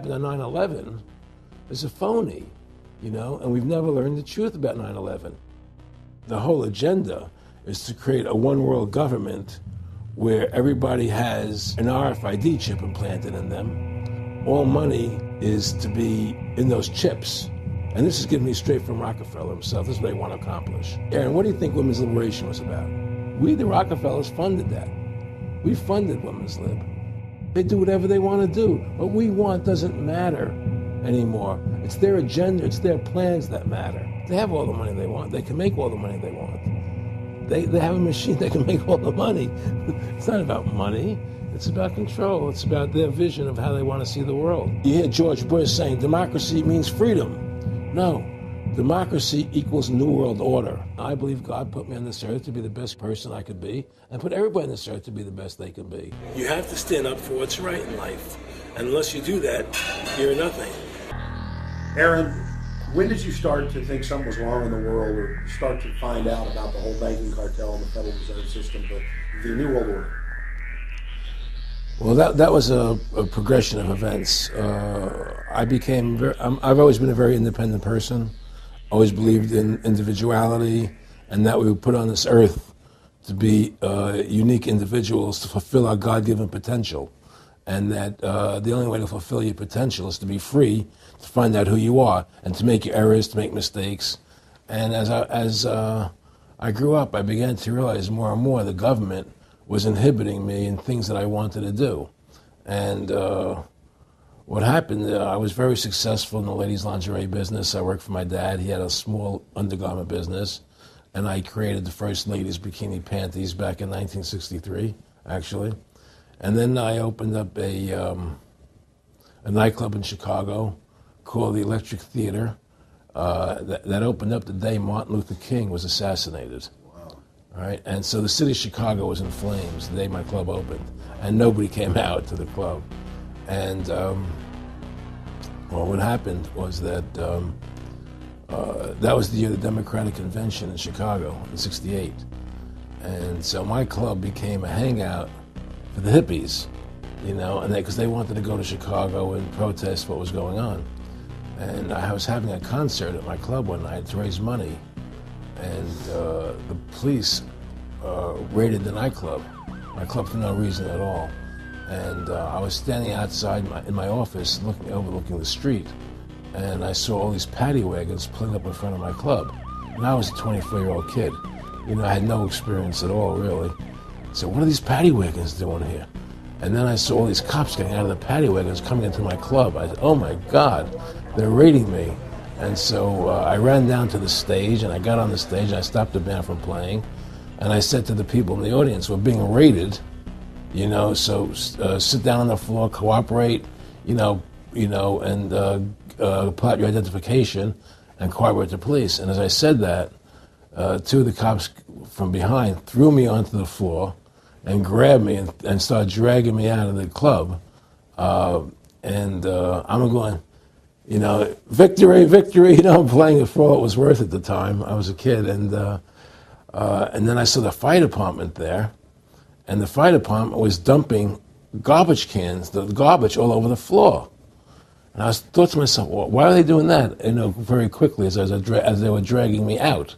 happened on 9/11 is a phony, you know, and we've never learned the truth about 9/11. The whole agenda is to create a one-world government where everybody has an RFID chip implanted in them. All money is to be in those chips. And this is given me straight from Rockefeller himself. This is what they want to accomplish. Aaron, what do you think women's liberation was about? We, the Rockefellers, funded that. We funded women's lib. They do whatever they want to do. What we want doesn't matter anymore. It's their agenda, it's their plans that matter. They have all the money they want. They can make all the money they want. They have a machine that can make all the money. It's not about money. It's about control. It's about their vision of how they want to see the world. You hear George Bush saying democracy means freedom. No, democracy equals New World Order. I believe God put me on this earth to be the best person I could be, and put everybody on this earth to be the best they can be. You have to stand up for what's right in life. And unless you do that, you're nothing. Aaron, when did you start to think something was wrong in the world, or start to find out about the whole banking cartel and the Federal Reserve System, the New World Order? Well, that was a progression of events. I've always been a very independent person, always believed in individuality, and that we were put on this earth to be unique individuals to fulfill our God-given potential. And that the only way to fulfill your potential is to be free, to find out who you are, and to make your errors, to make mistakes. And as I grew up, I began to realize more and more the government was inhibiting me in things that I wanted to do. And what happened, I was very successful in the ladies' lingerie business. I worked for my dad. He had a small undergarment business. And I created the first ladies' bikini panties back in 1963, actually. And then I opened up a nightclub in Chicago called the Electric Theater that opened up the day Martin Luther King was assassinated. All right, and so the city of Chicago was in flames the day my club opened, and nobody came out to the club. And well, what happened was that that was the year of the Democratic Convention in Chicago in '68, and so my club became a hangout for the hippies, you know, and because they wanted to go to Chicago and protest what was going on. And I was having a concert at my club one night to raise money. And the police raided the nightclub, my club for no reason at all. And I was standing outside in my office overlooking the street, and I saw all these paddy wagons pulling up in front of my club. And I was a 24-year-old kid. You know, I had no experience at all, really. So what are these paddy wagons doing here? And then I saw all these cops getting out of the paddy wagons coming into my club. I said, oh my God, they're raiding me. And so I ran down to the stage, and I got on the stage, and I stopped the band from playing, and I said to the people in the audience, we're being raided, you know, so sit down on the floor, cooperate, and pull out your identification and cooperate with the police. And as I said that, two of the cops from behind threw me onto the floor and grabbed me and started dragging me out of the club. I'm going, you know, victory, victory, you know, I'm playing it for all it was worth at the time. I was a kid, and then I saw the fire department there, and the fire department was dumping garbage cans, the garbage all over the floor. And I thought to myself, well, why are they doing that, you know, very quickly as they were dragging me out?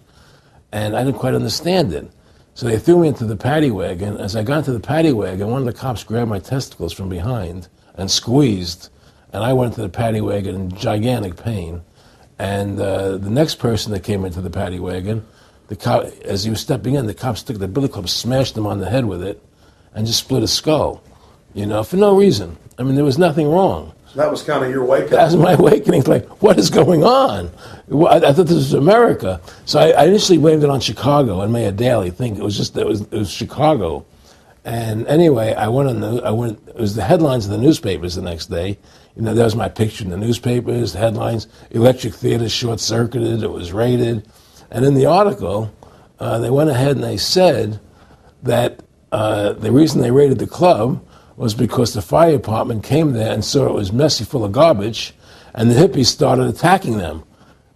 And I didn't quite understand it. So they threw me into the paddy wagon. As I got into the paddy wagon, one of the cops grabbed my testicles from behind and squeezed, and I went into the paddy wagon in gigantic pain. And the next person that came into the paddy wagon, the cop, as he was stepping in, the cops took the billy club, smashed him on the head with it, and just split his skull, you know, for no reason. I mean, there was nothing wrong. So that was kind of your awakening. That was my awakening. Like, what is going on? I thought this was America. So I initially blamed it on Chicago and made a daily thing. It was Chicago. And anyway, it was the headlines of the newspapers the next day. You know, there was my picture in the newspapers, the headlines, Electric Theater short-circuited, it was raided. And in the article, they went ahead and they said that the reason they raided the club was because the fire department came there and saw it was messy, full of garbage, and the hippies started attacking them,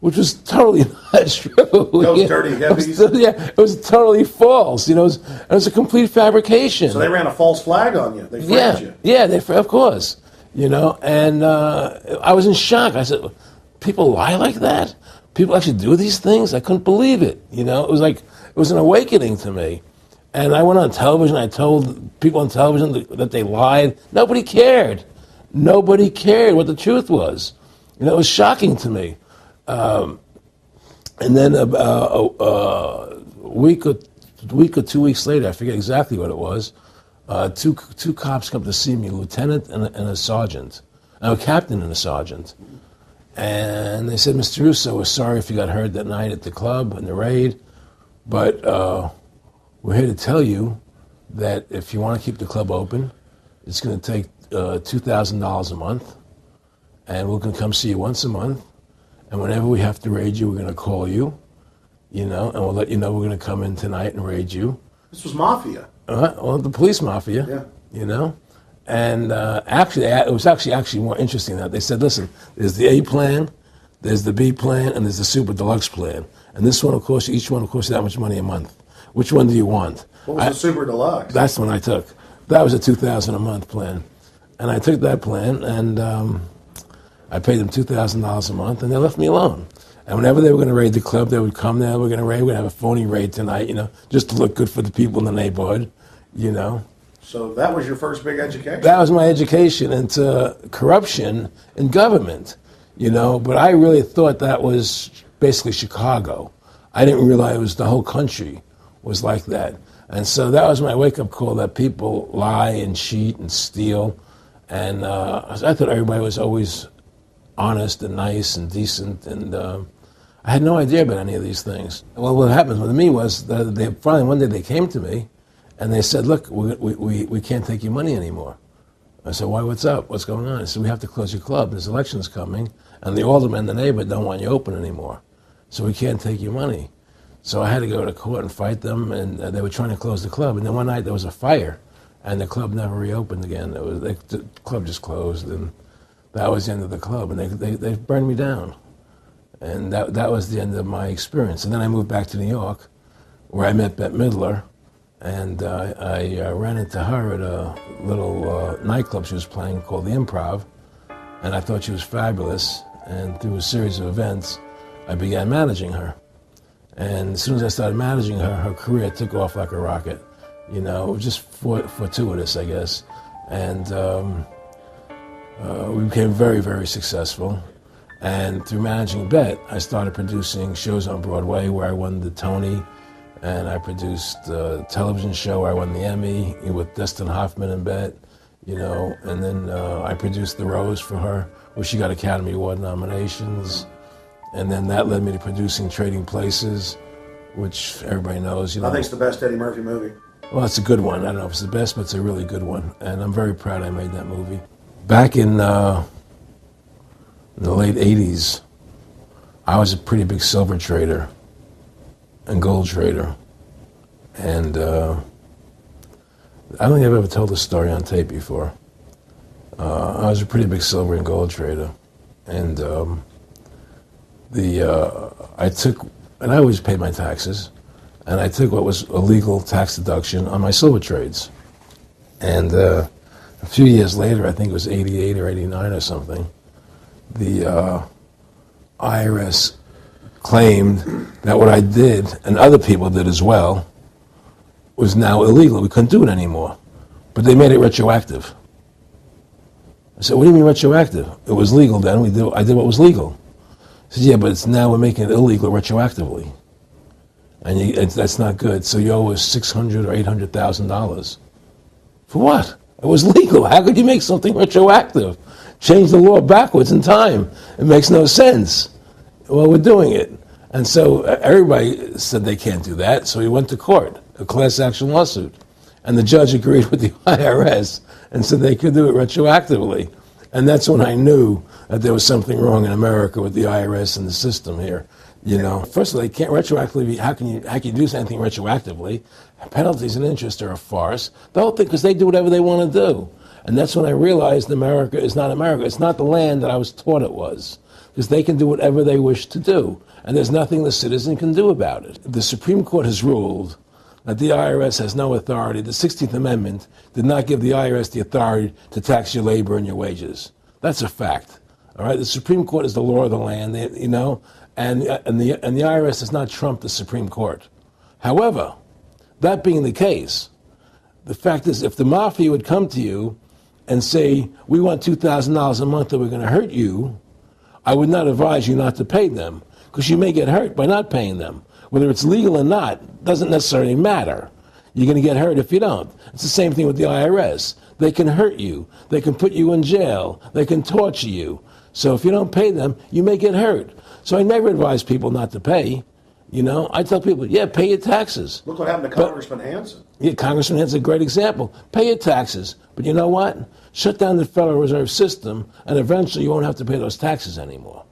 which was totally not true. Those dirty hippies? It was totally false. You know, it was a complete fabrication. So they ran a false flag on you. They framed you. Yeah, of course. you know, and I was in shock. I said, people lie like that? People actually do these things? I couldn't believe it, you know. It was an awakening to me. And I went on television. I told people on television that they lied. Nobody cared. Nobody cared what the truth was. You know, it was shocking to me. And then a week or 2 weeks later, I forget exactly what it was, two cops come to see me, a lieutenant and a sergeant, a captain and a sergeant. And they said, Mr. Russo, we're sorry if you got hurt that night at the club in the raid, but we're here to tell you that if you want to keep the club open, it's going to take $2,000 a month, and we're going to come see you once a month, and whenever we have to raid you, we're going to call you, you know, and we'll let you know we're going to come in tonight and raid you. This was mafia. Well, the police mafia, yeah. You know. And actually, it was actually more interesting that they said, listen, there's the A plan, there's the B plan, and there's the super deluxe plan. And this one will cost you, each one will cost you that much money a month. Which one do you want? What was the super deluxe? That's the one I took. That was a $2,000 a month plan. And I took that plan, and I paid them $2,000 a month, and they left me alone. And whenever they were going to raid the club, they would come there, we're going to have a phony raid tonight, you know, just to look good for the people in the neighborhood, you know. So that was your first big education? That was my education into corruption in government, you know, but I really thought that was basically Chicago. I didn't realize it was the whole country was like that. And so that was my wake-up call, that people lie and cheat and steal. And I thought everybody was always honest and nice and decent, and I had no idea about any of these things. Well, what happened with me was that they finally one day they came to me, and they said, look, we can't take your money anymore. I said, why, what's up? What's going on? I said, we have to close your club. There's elections coming, and the aldermen in the neighborhood don't want you open anymore. So we can't take your money. So I had to go to court and fight them, and they were trying to close the club. And then one night there was a fire, and the club never reopened again. The club just closed, and that was the end of the club. And they burned me down. And that was the end of my experience. And then I moved back to New York, where I met Bette Midler. And I ran into her at a little nightclub she was playing called The Improv, and I thought she was fabulous. And through a series of events, I began managing her. And as soon as I started managing her, her career took off like a rocket. You know, it was just fortuitous, I guess. And we became very, very successful. And through managing Bette, I started producing shows on Broadway where I won the Tony. And I produced a television show where I won the Emmy with Dustin Hoffman and Bette, you know. And then I produced The Rose for her, where she got Academy Award nominations. And then that led me to producing Trading Places, which everybody knows, you know. I think it's the best Eddie Murphy movie. Well, it's a good one. I don't know if it's the best, but it's a really good one. And I'm very proud I made that movie. Back in the late 80s, I was a pretty big silver trader and gold trader. And I don't think I've ever told this story on tape before. I was a pretty big silver and gold trader. And I always paid my taxes, and I took what was a legal tax deduction on my silver trades. And a few years later, I think it was 88 or 89 or something, the IRS claimed that what I did, and other people did as well, was now illegal. We couldn't do it anymore. But they made it retroactive. I said, what do you mean retroactive? It was legal then. I did what was legal. I said, yeah, but now we're making it illegal retroactively. And that's not good. So you owe us $600,000 or $800,000. For what? It was legal. How could you make something retroactive? Change the law backwards in time. It makes no sense. Well, we're doing it. And so everybody said they can't do that. So we went to court, a class action lawsuit. And the judge agreed with the IRS and said they could do it retroactively. And that's when I knew that there was something wrong in America with the IRS and the system here. You know, first of all, they can't retroactively. How can you do anything retroactively? Penalties and interest are a farce. The whole thing, because they do whatever they want to do. And that's when I realized America is not America. It's not the land that I was taught it was. Because they can do whatever they wish to do. And there's nothing the citizen can do about it. The Supreme Court has ruled that the IRS has no authority. The 16th Amendment did not give the IRS the authority to tax your labor and your wages. That's a fact. All right, the Supreme Court is the law of the land, you know, and the IRS does not trump the Supreme Court. However, that being the case, the fact is, if the mafia would come to you and say, we want $2,000 a month or we're going to hurt you, I would not advise you not to pay them, because you may get hurt by not paying them. Whether it's legal or not doesn't necessarily matter. You're going to get hurt if you don't. It's the same thing with the IRS. They can hurt you. They can put you in jail. They can torture you. So if you don't pay them, you may get hurt. So I never advise people not to pay. You know, I tell people, yeah, pay your taxes. Look what happened to Congressman Hansen. Yeah, Congressman Hansen's a great example. Pay your taxes. But you know what? Shut down the Federal Reserve System, and eventually you won't have to pay those taxes anymore.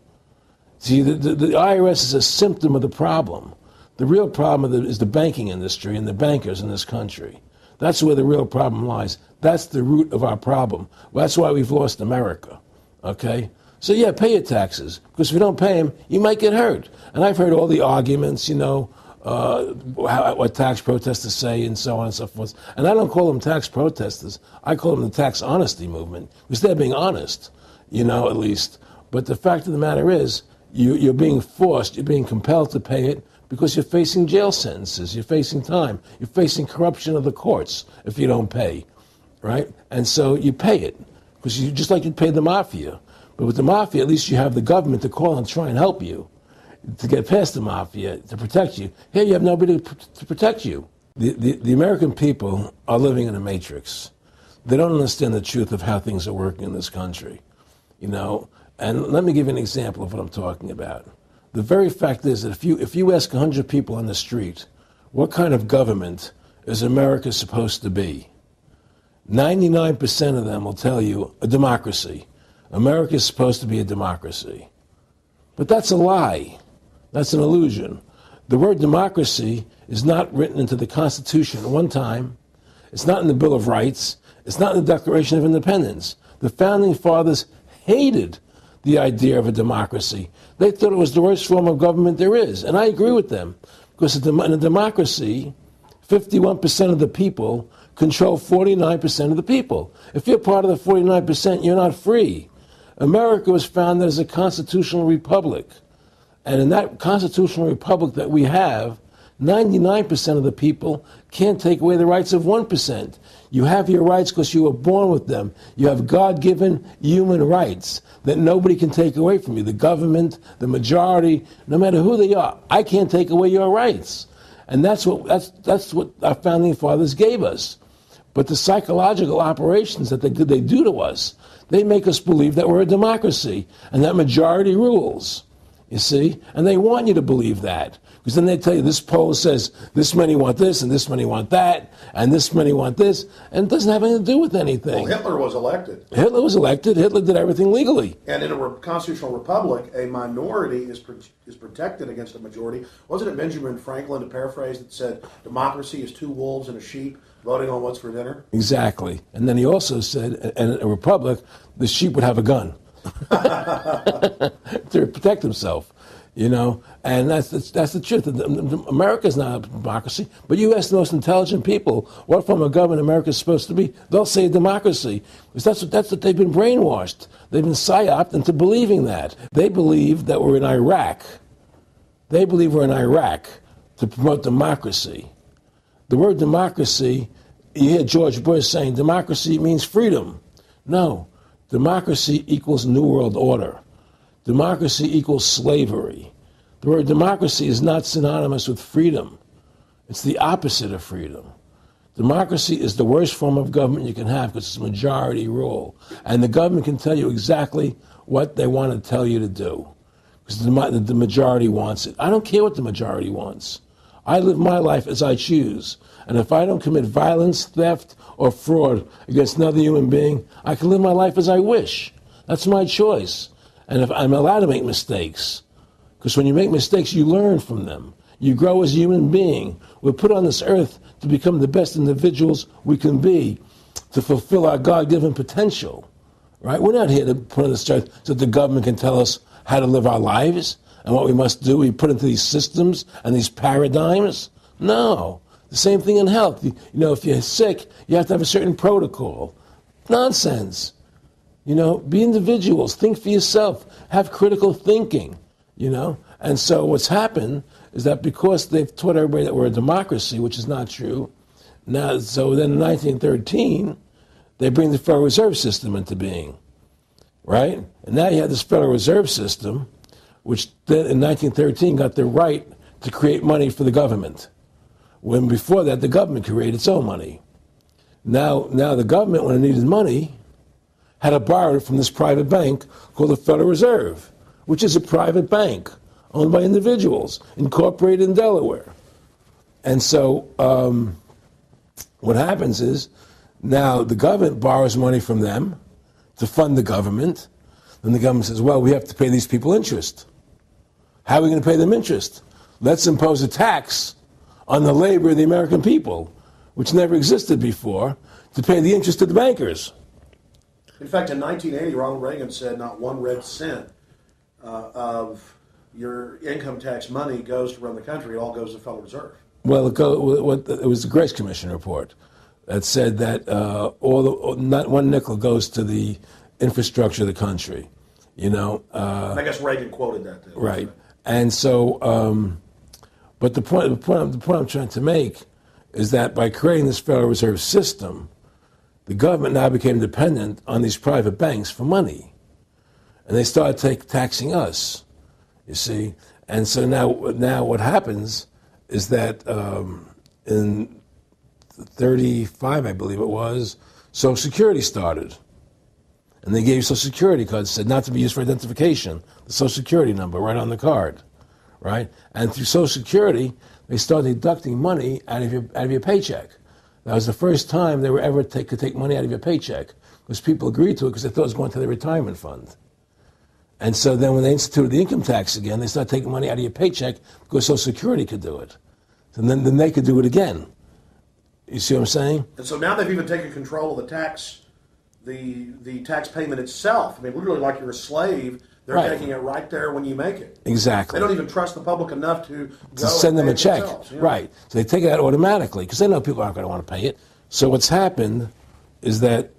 See, the IRS is a symptom of the problem. The real problem is the banking industry and the bankers in this country. That's where the real problem lies. That's the root of our problem. That's why we've lost America, okay? So, yeah, pay your taxes, because if you don't pay them, you might get hurt. And I've heard all the arguments, you know, what tax protesters say and so on and so forth. And I don't call them tax protesters. I call them the tax honesty movement, because they're being honest, you know, at least. But the fact of the matter is, you're being forced, you're being compelled to pay it, because you're facing jail sentences, you're facing time, you're facing corruption of the courts if you don't pay, right? And so you pay it, because you just like you'd pay the mafia. But with the mafia, at least you have the government to call and try and help you to get past the mafia, to protect you. Here you have nobody to protect you. The American people are living in a matrix. They don't understand the truth of how things are working in this country, you know. And let me give you an example of what I'm talking about. The very fact is that if you ask 100 people on the street, what kind of government is America supposed to be? 99% of them will tell you a democracy. America is supposed to be a democracy. But that's a lie. That's an illusion. The word democracy is not written into the Constitution at one time. It's not in the Bill of Rights. It's not in the Declaration of Independence. The Founding Fathers hated the idea of a democracy. They thought it was the worst form of government there is. And I agree with them. Because in a democracy, 51% of the people control 49% of the people. If you're part of the 49%, you're not free. America was founded as a constitutional republic. And in that constitutional republic that we have, 99% of the people can't take away the rights of 1%. You have your rights because you were born with them. You have God-given human rights that nobody can take away from you. The government, the majority, no matter who they are, I can't take away your rights. And that's what our founding fathers gave us. But the psychological operations that they do to us, they make us believe that we're a democracy and that majority rules, you see? And they want you to believe that. Because then they tell you this poll says this many want this and this many want that and this many want this, and it doesn't have anything to do with anything. Well, Hitler was elected. Hitler was elected. Hitler did everything legally. And in a constitutional republic, a minority is protected against a majority. Wasn't it Benjamin Franklin, to paraphrase, that said democracy is two wolves and a sheep voting on what's for dinner? Exactly. And then he also said, in a republic, the sheep would have a gun to protect himself. You know, and that's the truth. America's not a democracy, but you ask the most intelligent people what form of government America is supposed to be, they'll say democracy. Because that's what they've been brainwashed. They've been psyoped into believing that. They believe that we're in Iraq. They believe we're in Iraq to promote democracy. The word democracy, you hear George Bush saying democracy means freedom. No, democracy equals New World Order. Democracy equals slavery. The word democracy is not synonymous with freedom. It's the opposite of freedom. Democracy is the worst form of government you can have because it's majority rule. And the government can tell you exactly what they want to tell you to do because the majority wants it. I don't care what the majority wants. I live my life as I choose. And if I don't commit violence, theft, or fraud against another human being, I can live my life as I wish. That's my choice. And if I'm allowed to make mistakes, because when you make mistakes, you learn from them. You grow as a human being. We're put on this earth to become the best individuals we can be, to fulfill our God-given potential, right? We're not here to put on this earth so that the government can tell us how to live our lives and what we must do. We put into these systems and these paradigms. No. The same thing in health. If you're sick, you have to have a certain protocol. Nonsense. Be individuals. Think for yourself. Have critical thinking. And so what's happened is that because they've taught everybody that we're a democracy, which is not true, so then in 1913, they bring the Federal Reserve System into being, right? And now you have this Federal Reserve System, which then in 1913 got the right to create money for the government, when before that the government created its own money. Now the government, when it needed money, had to borrow it from this private bank called the Federal Reserve, which is a private bank owned by individuals, incorporated in Delaware. And so what happens is, now the government borrows money from them to fund the government. Then the government says, well, we have to pay these people interest. How are we going to pay them interest? Let's impose a tax on the labor of the American people, which never existed before, to pay the interest to the bankers. In fact, in 1980, Ronald Reagan said not one red cent of your income tax money goes to run the country. It all goes to the Federal Reserve. Well, it was the Grace Commission report that said that not one nickel goes to the infrastructure of the country. I guess Reagan quoted that. Too, right. And so, but the point I'm trying to make is that by creating this Federal Reserve System, the government now became dependent on these private banks for money. And they started taxing us, you see. And so now what happens is that in 35, I believe it was, Social Security started. And they gave you Social Security cards, said not to be used for identification, the Social Security number right on the card, right? And through Social Security, they started deducting money out of your paycheck. That was the first time they were ever could take money out of your paycheck, because people agreed to it because they thought it was going to their retirement fund. And so then when they instituted the income tax again, they started taking money out of your paycheck because Social Security could do it. And then they could do it again. You see what I'm saying? And so now they've even taken control of the tax payment itself. I mean, literally like you're a slave. They're taking it right there when you make it. Exactly. They don't even trust the public enough to send them a check. Themselves. Right. So they take it out automatically because they know people aren't going to want to pay it. So what's happened is that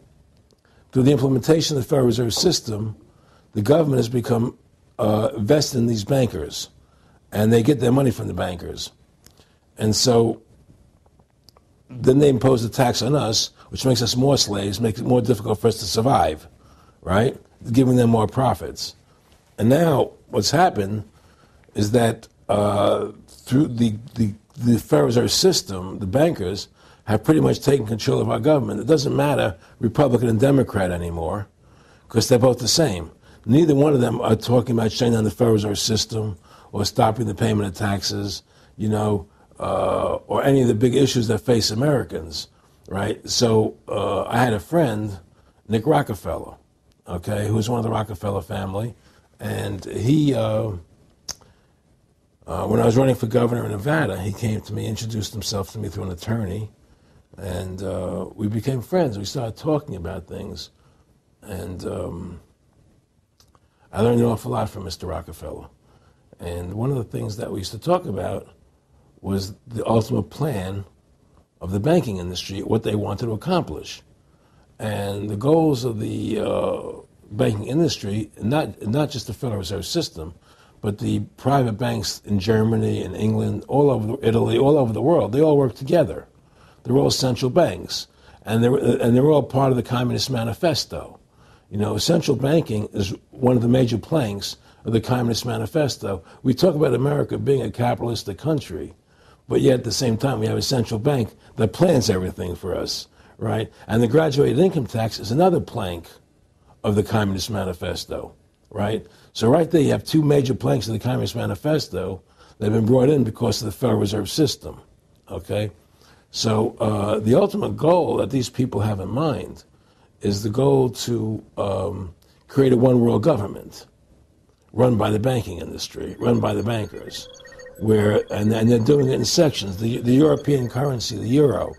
through the implementation of the Federal Reserve System, the government has become vested in these bankers, and they get their money from the bankers. And so then they impose a tax on us, which makes us more slaves, makes it more difficult for us to survive, right? Giving them more profits. And now what's happened is that through the Federal Reserve System, the bankers have pretty much taken control of our government. It doesn't matter Republican and Democrat anymore, because they're both the same. Neither one of them are talking about shutting down the Federal Reserve System or stopping the payment of taxes, or any of the big issues that face Americans, right? So I had a friend, Nick Rockefeller, okay, who was one of the Rockefeller family, and he, when I was running for governor in Nevada, he came to me, introduced himself to me through an attorney, and we became friends. We started talking about things, and I learned an awful lot from Mr. Rockefeller. And one of the things that we used to talk about was the ultimate plan of the banking industry, what they wanted to accomplish. And the goals of the banking industry, not just the Federal Reserve System, but the private banks in Germany and England, all over Italy, all over the world, they all work together. They're all central banks, and they're all part of the Communist Manifesto. Central banking is one of the major planks of the Communist Manifesto. We talk about America being a capitalistic country, but yet at the same time we have a central bank that plans everything for us, right? And the graduated income tax is another plank of the Communist Manifesto, right? So right there you have two major planks of the Communist Manifesto that have been brought in because of the Federal Reserve System, okay? So the ultimate goal that these people have in mind is the goal to create a one-world government run by the banking industry, run by the bankers, and they're doing it in sections. The European currency, the euro,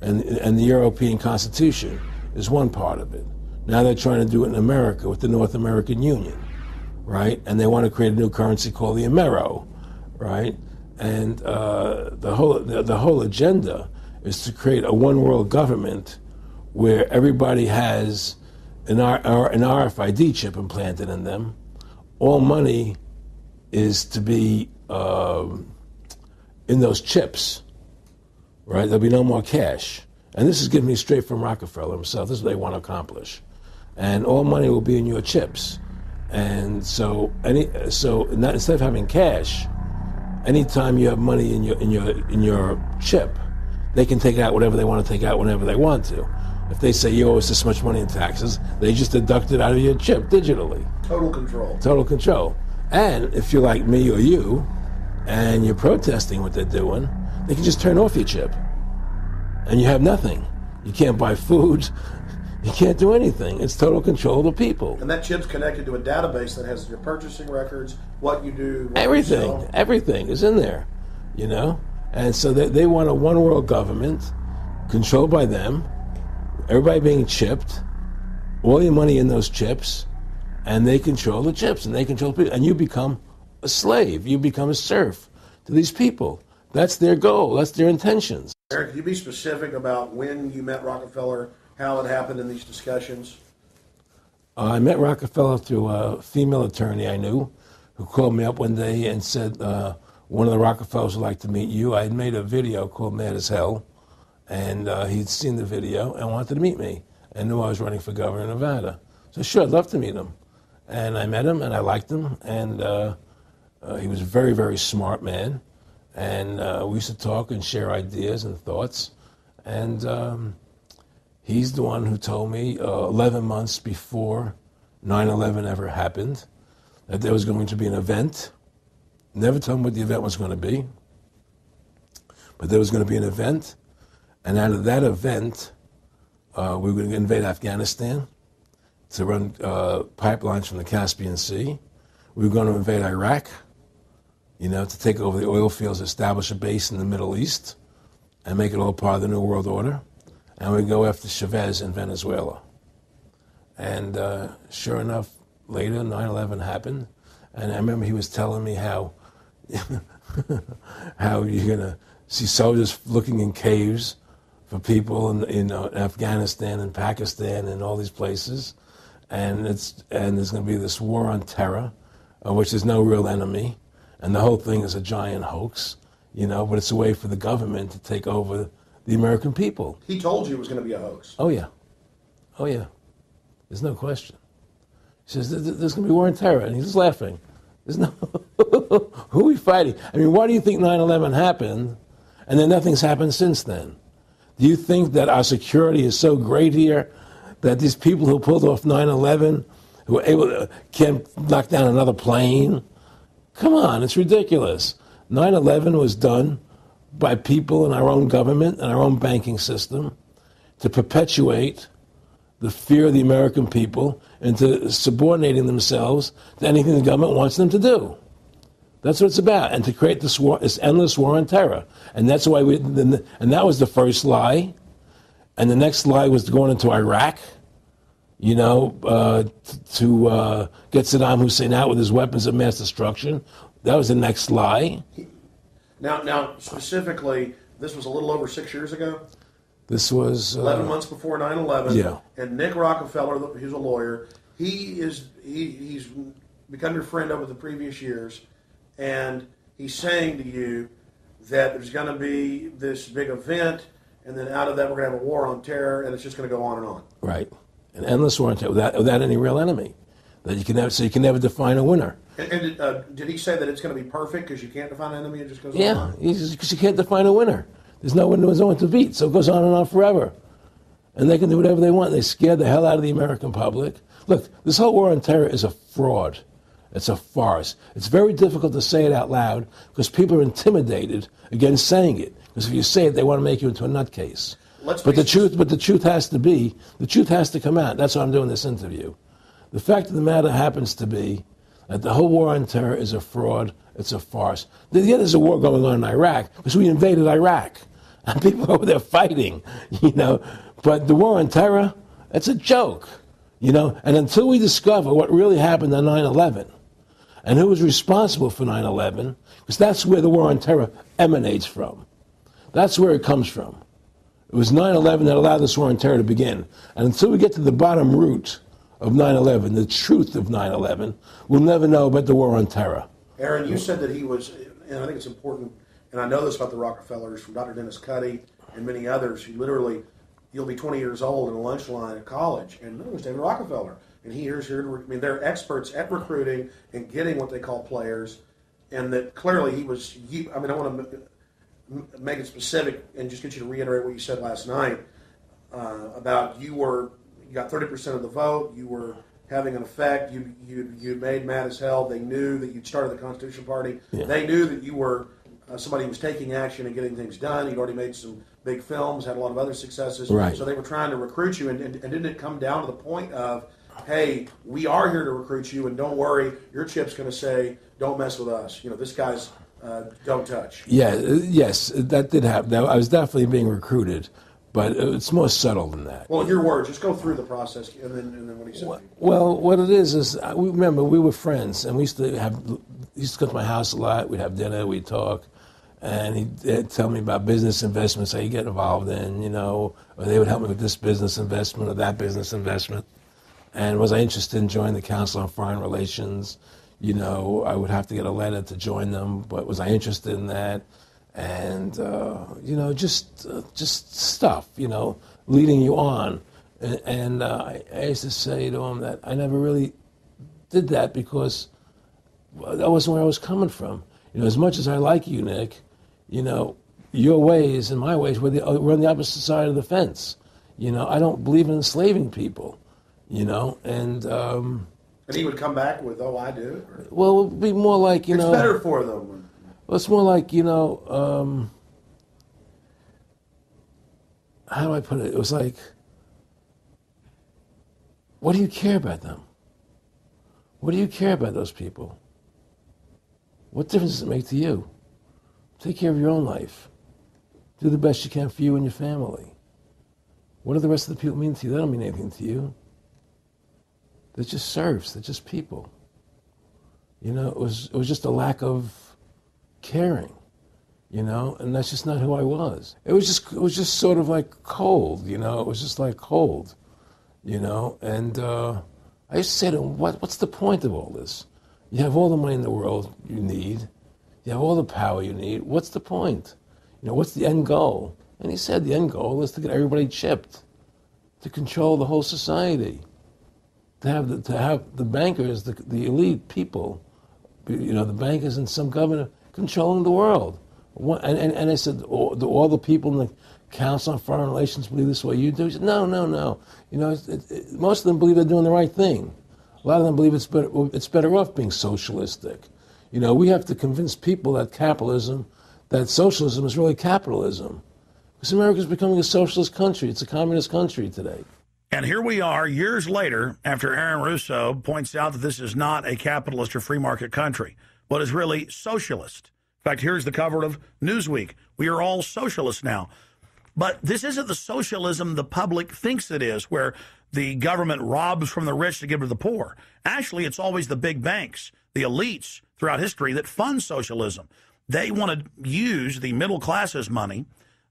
and the European Constitution is one part of it. Now they're trying to do it in America with the North American Union, right? And they want to create a new currency called the Amero, right? And the whole agenda is to create a one world government where everybody has an RFID chip implanted in them. All money is to be in those chips, right? There'll be no more cash. And this is given me straight from Rockefeller himself. This is what they want to accomplish. And all money will be in your chips. And so instead of having cash, anytime you have money in your chip, they can take out whatever they want to take out whenever they want to. If they say you owe us this much money in taxes, they just deduct it out of your chip digitally. Total control. Total control. And if you're like me or you, and you're protesting what they're doing, they can just turn off your chip. And you have nothing. You can't buy food. You can't do anything. It's total control of the people. And that chip's connected to a database that has your purchasing records, what you do, what everything. you sell. Everything is in there, you know? And so they want a one world government controlled by them, everybody being chipped, all your money in those chips, and they control the chips, and they control people. And you become a slave. You become a serf to these people. That's their goal. That's their intentions. Eric, can you be specific about when you met Rockefeller, how it happened in these discussions? I met Rockefeller through a female attorney I knew who called me up one day and said, one of the Rockefellers would like to meet you. I had made a video called Mad as Hell, and he'd seen the video and wanted to meet me and knew I was running for governor of Nevada. So sure, I'd love to meet him. And I met him, and I liked him, and he was a very, very smart man. And we used to talk and share ideas and thoughts. And he's the one who told me 11 months before 9/11 ever happened that there was going to be an event. Never told him what the event was going to be, but there was going to be an event. And out of that event, we were going to invade Afghanistan to run pipelines from the Caspian Sea. We were going to invade Iraq, you know, to take over the oil fields, establish a base in the Middle East, and make it all part of the New World Order. And we'd go after Chavez in Venezuela. And sure enough, later, 9/11 happened. And I remember he was telling me how how you're going to see soldiers looking in caves for people in Afghanistan and Pakistan and all these places. And there's going to be this war on terror, which is no real enemy. And the whole thing is a giant hoax, you know, but it's a way for the government to take over the American people. He told you it was going to be a hoax. Oh, yeah. Oh, yeah. There's no question. He says, there's going to be war on terror. And he's just laughing. There's no... Who are we fighting? I mean, why do you think 9/11 happened and then nothing's happened since then? Do you think that our security is so great here that these people who pulled off 9/11, who were able to, can't knock down another plane? Come on, it's ridiculous. 9/11 was done by people in our own government and our own banking system to perpetuate the fear of the American people into subordinating themselves to anything the government wants them to do. That's what it's about, and to create this war, this endless war on terror. And that's why and that was the first lie. And the next lie was going into Iraq, you know, to get Saddam Hussein out with his weapons of mass destruction. That was the next lie. Now, specifically, this was a little over 6 years ago? This was... 11 months before 9/11. Yeah. And Nick Rockefeller, who's a lawyer, he's become your friend over the previous years, and he's saying to you that there's going to be this big event, and then out of that we're going to have a war on terror, and it's just going to go on and on. Right. An endless war on terror without any real enemy. That you can never define a winner. And did he say that it's going to be perfect because you can't define an enemy, it just goes on? Yeah, because you can't define a winner. There's no one to beat, so it goes on and on forever. And they can do whatever they want. They scare the hell out of the American public. Look, this whole war on terror is a fraud. It's a farce. It's very difficult to say it out loud because people are intimidated against saying it. Because if you say it, they want to make you into a nutcase. But the truth has to come out. That's why I'm doing this interview. The fact of the matter happens to be that the whole war on terror is a fraud. It's a farce. Yeah, there's a war going on in Iraq because we invaded Iraq. And people over there fighting, you know. But the war on terror, it's a joke, you know. And until we discover what really happened on 9/11, And who was responsible for 9/11? Because that's where the war on terror emanates from. That's where it comes from. It was 9/11 that allowed this war on terror to begin. And until we get to the bottom root of 9/11, the truth of 9/11, we'll never know about the war on terror. Aaron, you said that he was, and I think it's important, and I know this about the Rockefellers from Dr. Dennis Cuddy and many others, who literally, you'll be 20 years old in a lunch line at college, and it was David Rockefeller. And here's here, I mean, they're experts at recruiting and getting what they call players, and that clearly he was, I mean, I want to make it specific and just get you to reiterate what you said last night about you got 30% of the vote, you were having an effect, you made mad as hell, they knew that you'd started the Constitution Party, they knew that you were somebody who was taking action and getting things done, you'd already made some big films, had a lot of other successes, right. So they were trying to recruit you, and didn't it come down to the point of, hey, we are here to recruit you, and don't worry, your chip's going to say, don't mess with us, this guy's don't touch. Yeah, yes, that did happen. I was definitely being recruited, but it's more subtle than that. Well, in your words, just go through the process, and then what he said. Well, what it is remember we were friends, and we used to go to my house a lot. We'd have dinner, we'd talk, and he'd tell me about business investments that he'd get involved in, or they would help me with this business investment or that business investment. And was I interested in joining the Council on Foreign Relations? I would have to get a letter to join them, but was I interested in that? And, just stuff, leading you on. And I used to say to him that I never really did that because that wasn't where I was coming from. As much as I like you, Nick, your ways and my ways, we're on the opposite side of the fence. I don't believe in enslaving people, And he would come back with, oh, I do? Or? Well, it would be more like, It's better for them. Well, it's more like, how do I put it? It was like, what do you care about them? What do you care about those people? What difference does it make to you? Take care of your own life. Do the best you can for you and your family. What do the rest of the people mean to you? They don't mean anything to you. They're just serfs. They're just people. It was just a lack of caring, and that's just not who I was. It was just sort of like cold, It was just like cold, And I used to say to him, what's the point of all this? You have all the money in the world you need. You have all the power you need. What's the point? What's the end goal? And he said the end goal is to get everybody chipped, to control the whole society. To have the bankers, the elite people, the bankers and some governor controlling the world. And I said, all the people in the Council on Foreign Relations believe this way you do? He said, no. Most of them believe they're doing the right thing. A lot of them believe it's better off being socialistic. We have to convince people that socialism is really capitalism. Because America is becoming a socialist country. It's a communist country today. And here we are years later after Aaron Russo points out that this is not a capitalist or free market country, but is really socialist. In fact, here's the cover of Newsweek. We are all socialists now. But this isn't the socialism the public thinks it is, where the government robs from the rich to give to the poor. Actually, it's always the big banks, the elites throughout history that fund socialism. They want to use the middle class's money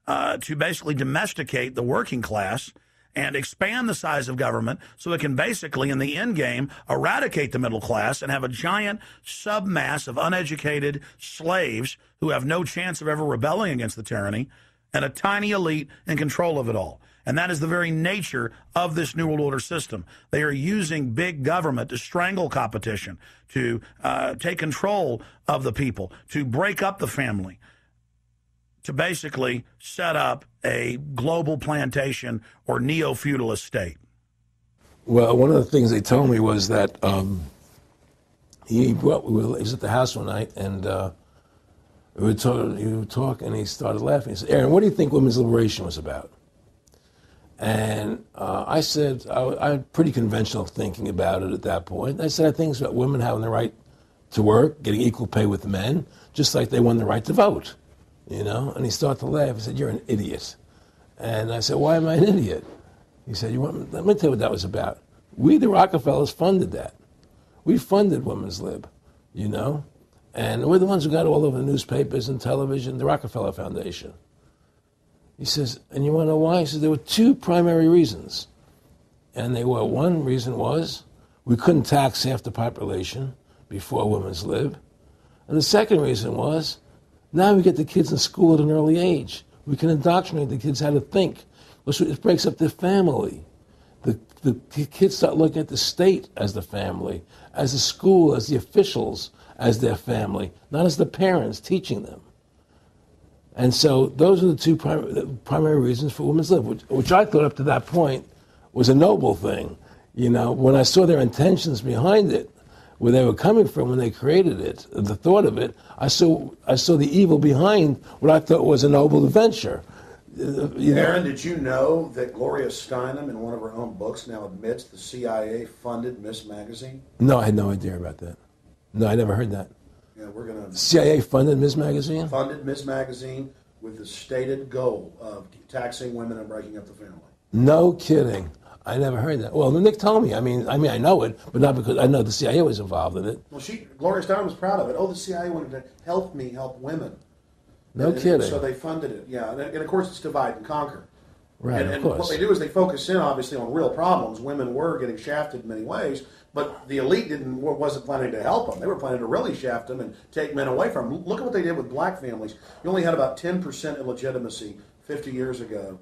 to basically domesticate the working class and expand the size of government so it can basically, in the end game, eradicate the middle class and have a giant submass of uneducated slaves who have no chance of ever rebelling against the tyranny, and a tiny elite in control of it all. And that is the very nature of this New World Order system. They are using big government to strangle competition, to take control of the people, to break up the family, to basically set up a global plantation or neo-feudalist state. Well, one of the things they told me was that he was at the house one night, and we would talk, and he started laughing. He said, Aaron, what do you think women's liberation was about? And I said, I had pretty conventional thinking about it at that point. I said, I think it's about women having the right to work, getting equal pay with men, just like they won the right to vote. And he started to laugh. He said, you're an idiot. And I said, why am I an idiot? He said, let me tell you what that was about. We, the Rockefellers, funded that. We funded women's lib. you know? And we're the ones who got all over the newspapers and television, the Rockefeller Foundation. He says, and you want to know why? He says, there were two primary reasons. And they were, one reason was we couldn't tax half the population before women's lib. And the second reason was, now we get the kids in school at an early age. We can indoctrinate the kids how to think. It breaks up their family. The kids start looking at the state as the family, as the school, as the officials, as their family, not as the parents teaching them. And so those are the two primary reasons for women's lib, which I thought up to that point was a noble thing. You know, when I saw their intentions behind it, where they were coming from when they created it, the thought of it, I saw the evil behind what I thought was a noble venture. Aaron, did you know that Gloria Steinem, in one of her own books, now admits the CIA funded Miss Magazine? No, I had no idea about that. No, I never heard that. Yeah, we're going to... CIA funded Miss Magazine? Funded Miss Magazine with the stated goal of taxing women and breaking up the family. No kidding. I never heard that. Well, Nick told me. I mean, I know it, but not because I know the CIA was involved in it. Well, Gloria Steinem was proud of it. Oh, the CIA wanted to help me help women. No kidding. So they funded it, yeah. And of course, it's divide and conquer. Right, and of course. What they do is they focus in, obviously, on real problems. Women were getting shafted in many ways, but the elite wasn't planning to help them. They were planning to really shaft them and take men away from them. Look at what they did with black families. You only had about 10% illegitimacy 50 years ago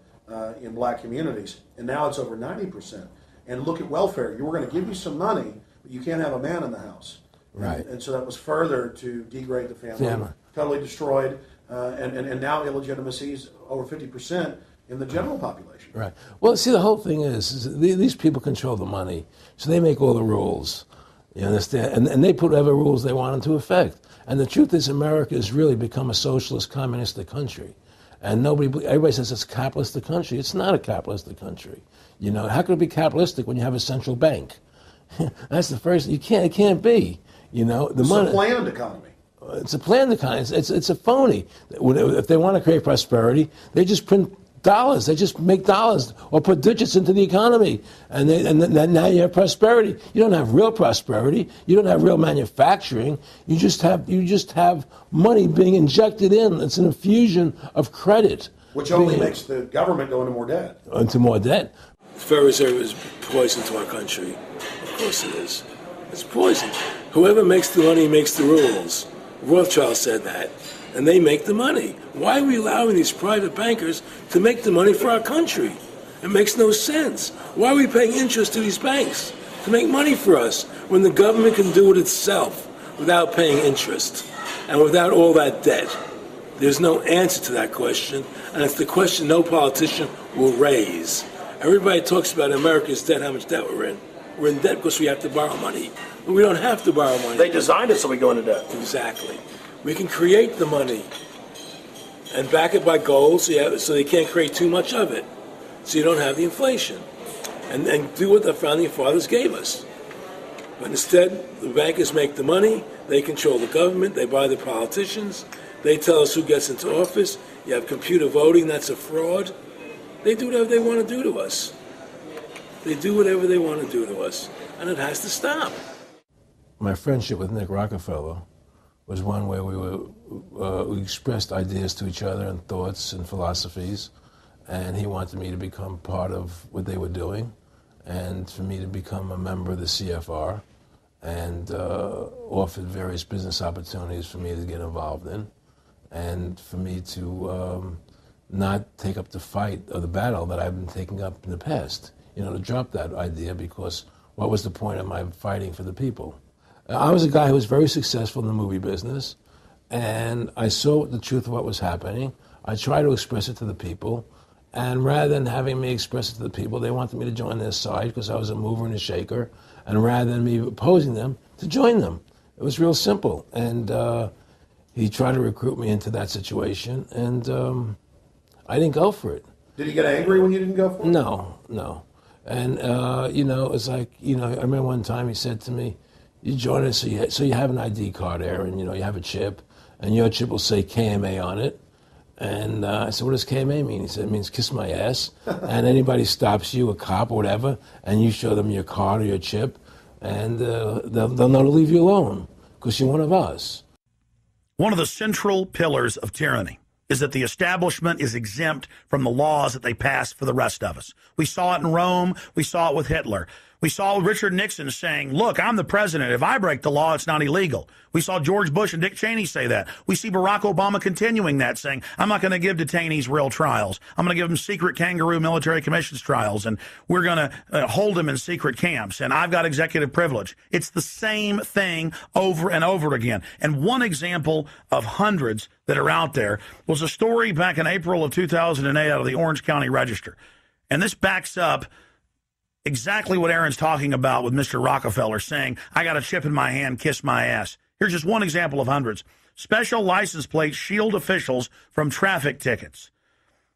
in black communities, and now it's over 90%. And look at welfare. You were going to give you some money, but you can't have a man in the house. Right. And so that was further to degrade the family. Totally destroyed. And now illegitimacy is over 50% in the general population. Right. Well, see, the whole thing is these people control the money, so they make all the rules. You understand? And they put whatever rules they want into effect. And the truth is, America has really become a socialist, communistic country. And everybody says it's a capitalistic country. It's not a capitalistic country. You know, how could it be capitalistic when you have a central bank? That's the first. It can't be. You know, it's a planned economy. It's a planned economy. It's a phony. If they want to create prosperity, they just print dollars. They just make dollars or put digits into the economy, and now you have prosperity. You don't have real prosperity. You don't have real manufacturing. You just have money being injected in. It's an infusion of credit, which only makes the government go into more debt. Into more debt. The Federal Reserve is poison to our country. Of course it is. It's poison. Whoever makes the money makes the rules. Rothschild said that, and they make the money. Why are we allowing these private bankers to make the money for our country? It makes no sense. Why are we paying interest to these banks to make money for us when the government can do it itself without paying interest and without all that debt? There's no answer to that question, and it's the question no politician will raise. Everybody talks about America's debt, how much debt we're in. We're in debt because we have to borrow money. But we don't have to borrow money. They designed it so we go into debt. Exactly. We can create the money and back it by gold so they can't create too much of it. So you don't have the inflation. And do what the founding fathers gave us. But instead, the bankers make the money, they control the government, they buy the politicians, they tell us who gets into office. You have computer voting, that's a fraud. They do whatever they want to do to us. They do whatever they want to do to us. And it has to stop. My friendship with Nick Rockefeller was one where we expressed ideas to each other and thoughts and philosophies, and he wanted me to become part of what they were doing, and for me to become a member of the CFR, and offered various business opportunities for me to get involved in, and for me to not take up the fight or the battle that I've been taking up in the past, to drop that idea, because what was the point of my fighting for the people? I was a guy who was very successful in the movie business, and I saw the truth of what was happening. I tried to express it to the people, and rather than having me express it to the people, they wanted me to join their side because I was a mover and a shaker, and rather than me opposing them, to join them. It was real simple, and he tried to recruit me into that situation, and I didn't go for it. Did he get angry when you didn't go for it? No. And, it's like, I remember one time he said to me, you join us, so you have an ID card, Aaron, you have a chip, and your chip will say KMA on it. And I said, what does KMA mean? He said, it means kiss my ass. And anybody stops you, a cop or whatever, and you show them your card or your chip, and they'll know to leave you alone. because you're one of us. One of the central pillars of tyranny is that the establishment is exempt from the laws that they pass for the rest of us. We saw it in Rome. We saw it with Hitler. We saw Richard Nixon saying, look, I'm the president. If I break the law, it's not illegal. We saw George Bush and Dick Cheney say that. We see Barack Obama continuing that, saying, I'm not going to give detainees real trials. I'm going to give them secret kangaroo military commissions trials, and we're going to hold them in secret camps, and I've got executive privilege. It's the same thing over and over again. And one example of hundreds that are out there was a story back in April of 2008 out of the Orange County Register. And this backs up exactly what Aaron's talking about with Mr. Rockefeller saying, I got a chip in my hand, kiss my ass. Here's just one example of hundreds. Special license plates shield officials from traffic tickets.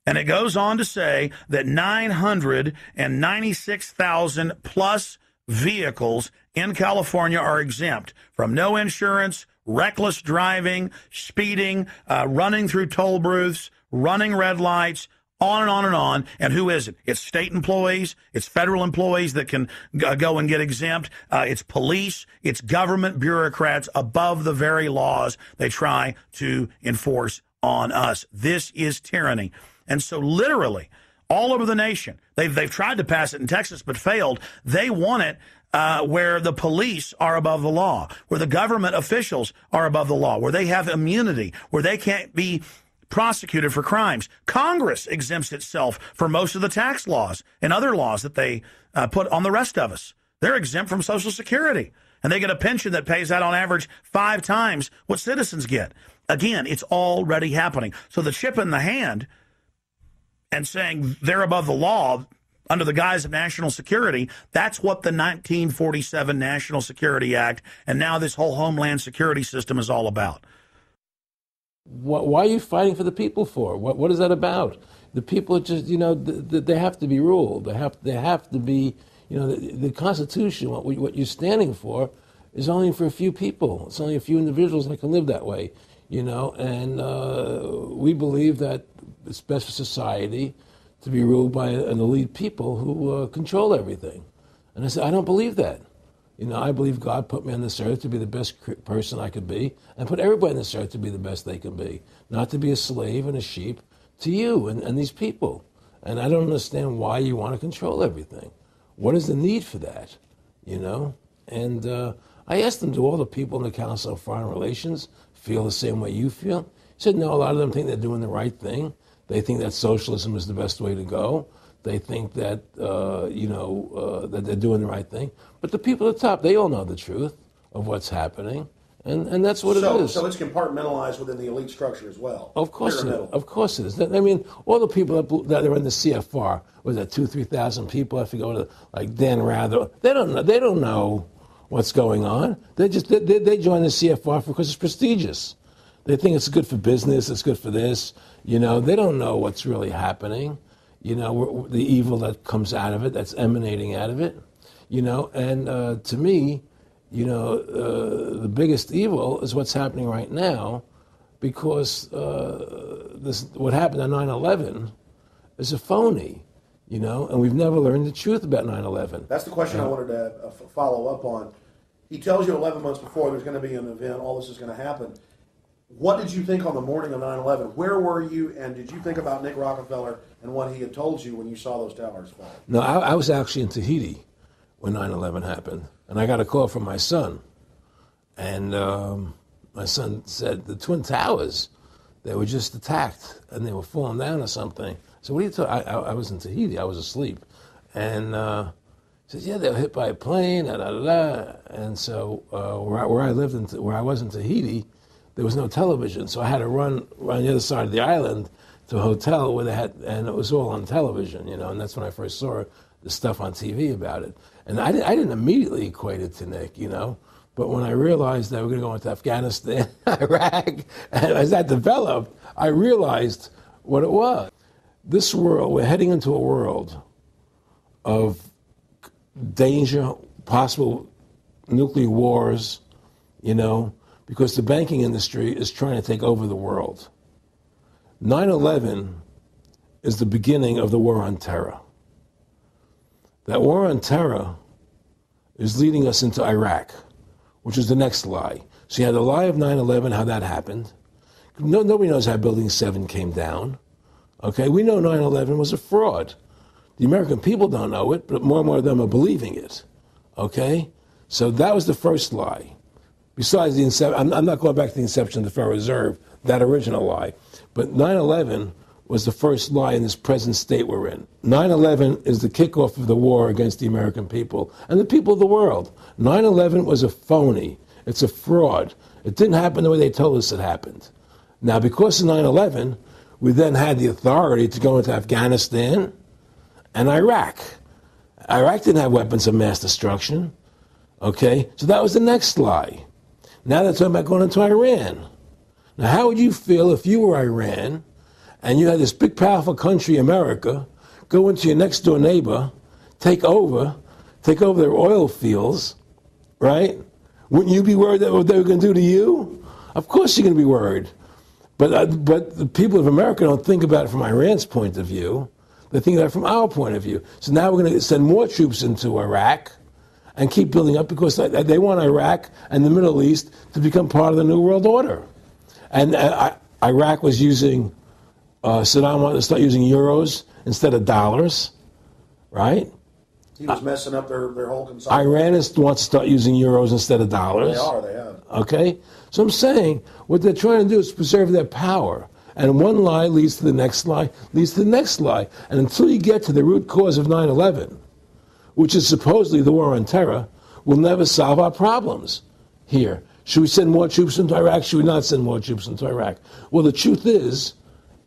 And it goes on to say that 996,000 plus vehicles in California are exempt from no insurance, reckless driving, speeding, running through toll booths, running red lights, on and on and on. And who is it? It's state employees. It's federal employees that can go and get exempt. It's police. It's government bureaucrats above the very laws they try to enforce on us. This is tyranny. And so literally all over the nation, they've tried to pass it in Texas but failed. They want it where the police are above the law, where the government officials are above the law, where they have immunity, where they can't be prosecuted for crimes. Congress exempts itself from most of the tax laws and other laws that they put on the rest of us. They're exempt from Social Security, and they get a pension that pays out on average 5 times what citizens get. Again, it's already happening. So the chip in the hand and saying they're above the law under the guise of national security, that's what the 1947 National Security Act and now this whole Homeland Security system is all about. Why are you fighting for the people for? What is that about? The people are just, they have to be ruled. They have to be, the Constitution, what you're standing for is only for a few people. It's only a few individuals that can live that way, and we believe that it's best for society to be ruled by an elite people who control everything. And I said, I don't believe that. I believe God put me on this earth to be the best person I could be, and put everybody on this earth to be the best they can be, not to be a slave and a sheep to you and these people. And I don't understand why you want to control everything. What is the need for that? And I asked them, do all the people in the Council of Foreign Relations feel the same way you feel? He said, no, a lot of them think they're doing the right thing. They think that socialism is the best way to go. They think that, that they're doing the right thing. But the people at the top, they all know the truth of what's happening. And that's what it is. So it's compartmentalized within the elite structure as well. Of course it is. Of course it is. I mean, all the people that are in the CFR, was that 2,000-3,000 people? I forget, like Dan Rather. They don't know what's going on. They join the CFR because it's prestigious. They think it's good for business. It's good for this. They don't know what's really happening. The evil that comes out of it, that's emanating out of it, and to me, the biggest evil is what's happening right now, because what happened on 9/11 is a phony, and we've never learned the truth about 9/11. That's the question I wanted to follow up on. He tells you 11 months before there's going to be an event, all this is going to happen. What did you think on the morning of 9/11? Where were you, and did you think about Nick Rockefeller and what he had told you when you saw those towers fall? No, I was actually in Tahiti when 9/11 happened, and I got a call from my son. And my son said, the Twin Towers, they were just attacked, and they were falling down or something. So what are you talking? I was in Tahiti. I was asleep. And he says, yeah, they were hit by a plane, And so where I lived, where I was in Tahiti, there was no television, so I had to run around the other side of the island to a hotel where they had, and it was all on television, and that's when I first saw the stuff on TV about it. And I didn't immediately equate it to Nick, but when I realized that we're going to go into Afghanistan, Iraq, and as that developed, I realized what it was. This world, we're heading into a world of danger, possible nuclear wars, because the banking industry is trying to take over the world. 9/11 is the beginning of the war on terror. That war on terror is leading us into Iraq, which is the next lie. So you had the lie of 9/11, how that happened. Nobody knows how Building 7 came down. Okay, we know 9/11 was a fraud. The American people don't know it, but more and more of them are believing it. Okay, so that was the first lie. Besides the inception, I'm not going back to the inception of the Federal Reserve, that original lie, but 9/11 was the first lie in this present state we're in. 9/11 is the kickoff of the war against the American people and the people of the world. 9/11 was a phony. It's a fraud. It didn't happen the way they told us it happened. Now, because of 9/11, we then had the authority to go into Afghanistan and Iraq. Iraq didn't have weapons of mass destruction. Okay? So that was the next lie. Now they're talking about going into Iran. Now, how would you feel if you were Iran and you had this big, powerful country, America, go into your next door neighbor, take over their oil fields, right? Wouldn't you be worried that what they were going to do to you? Of course you're going to be worried. But the people of America don't think about it from Iran's point of view. They think about it from our point of view. So now we're going to send more troops into Iraq and keep building up because they want Iraq and the Middle East to become part of the New World Order. And Iraq was using, Saddam wanted to start using euros instead of dollars, right? He was messing up their whole consumption. Iran wants to start using euros instead of dollars. They have. Okay? So I'm saying what they're trying to do is preserve their power. And one lie leads to the next lie, leads to the next lie. And until you get to the root cause of 9/11, which is supposedly the war on terror, we'll never solve our problems here. Should we send more troops into Iraq? Should we not send more troops into Iraq? Well, the truth is,